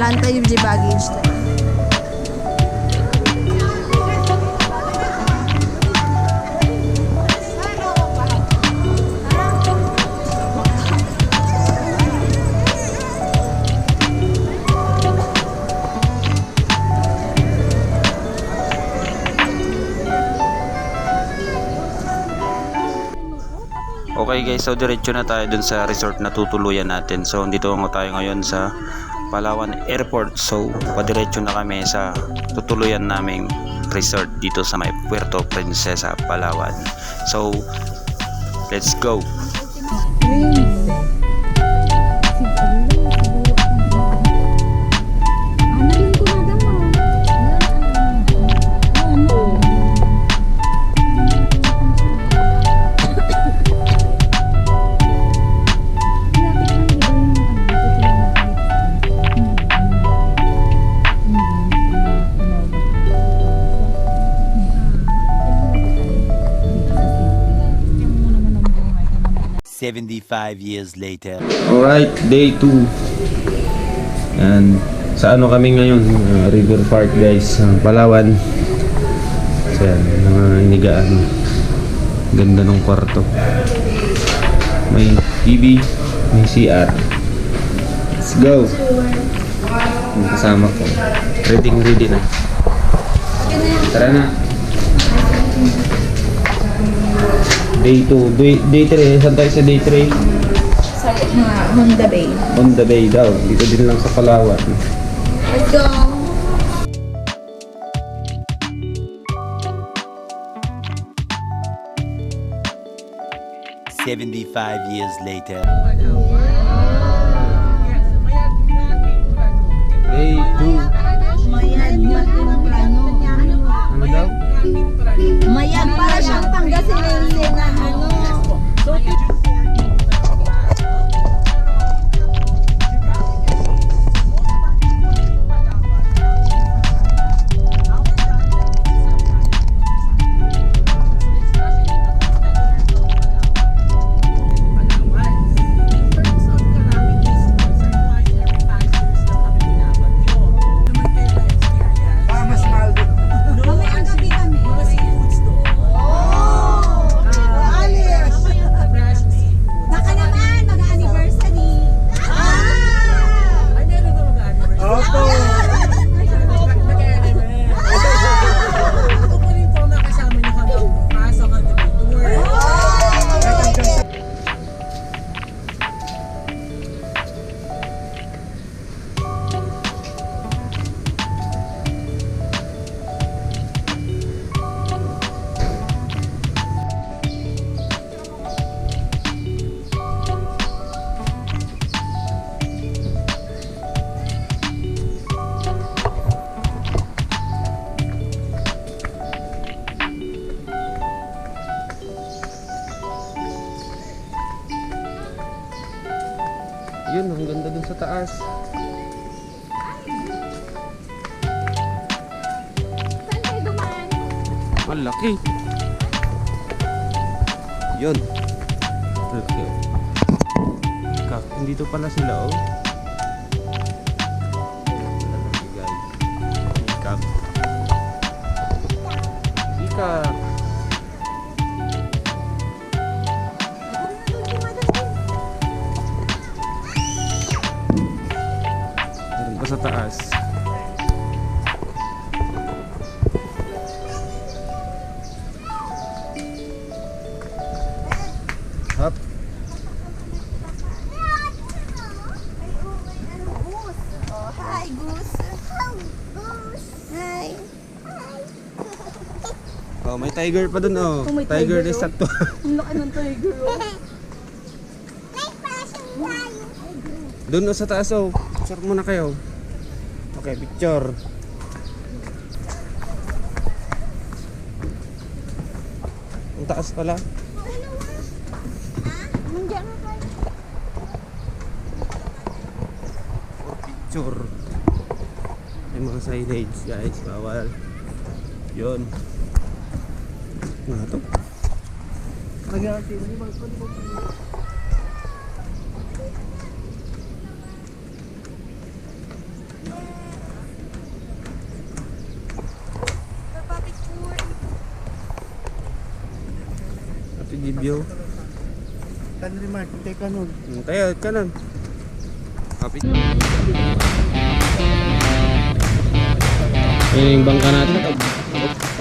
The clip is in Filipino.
Ranta yung baggage. Okay guys, so diretso na tayo dun sa resort na tutuluyan natin. So dito tayo ngayon sa Palawan Airport. So padiretso na kami sa tutuluyan naming resort dito sa may Puerto Princesa, Palawan. So let's go. $75 later. Alright, day 2. And sa ano kami ngayon? River Park guys, Palawan. So yan, mga inigaan. Ganda ng kwarto. May TV, may CR. Let's go. Yung kasama ko. Ready na. Tara na. Day 2. Day 3. Saan tayo sa day 3? Sa Honda Bay. Honda Bay daw. Dito din lang sa Palawan. Let's go! $75 later. Day 2. Mayag Matimprano. Ano daw? Mayag para siyang Pangasinan na ano. Yun, ang ganda dun sa taas. Saan kayo dumaan? Ang laki. Yun. Okay. Dito pala sila, oh. Lalaki, guys. Ikak. Ikak. Meron pa sa taas. Hop. Hi, Goose. Hi. Oh, may tiger pa dun, oh. Oh, may Tiger tiger, na oh. sakto. Ang laki ng tiger, oh. Doon, oh, sa taas, oh. Picture muna kayo. Okay, picture. Ang taas pala. Picture. May mga signage, guys. Bawal. Yun. Ano to? video. Kanri Mark, teka nun. Tayo, kanan. Kapit. Yan yung bangka natin.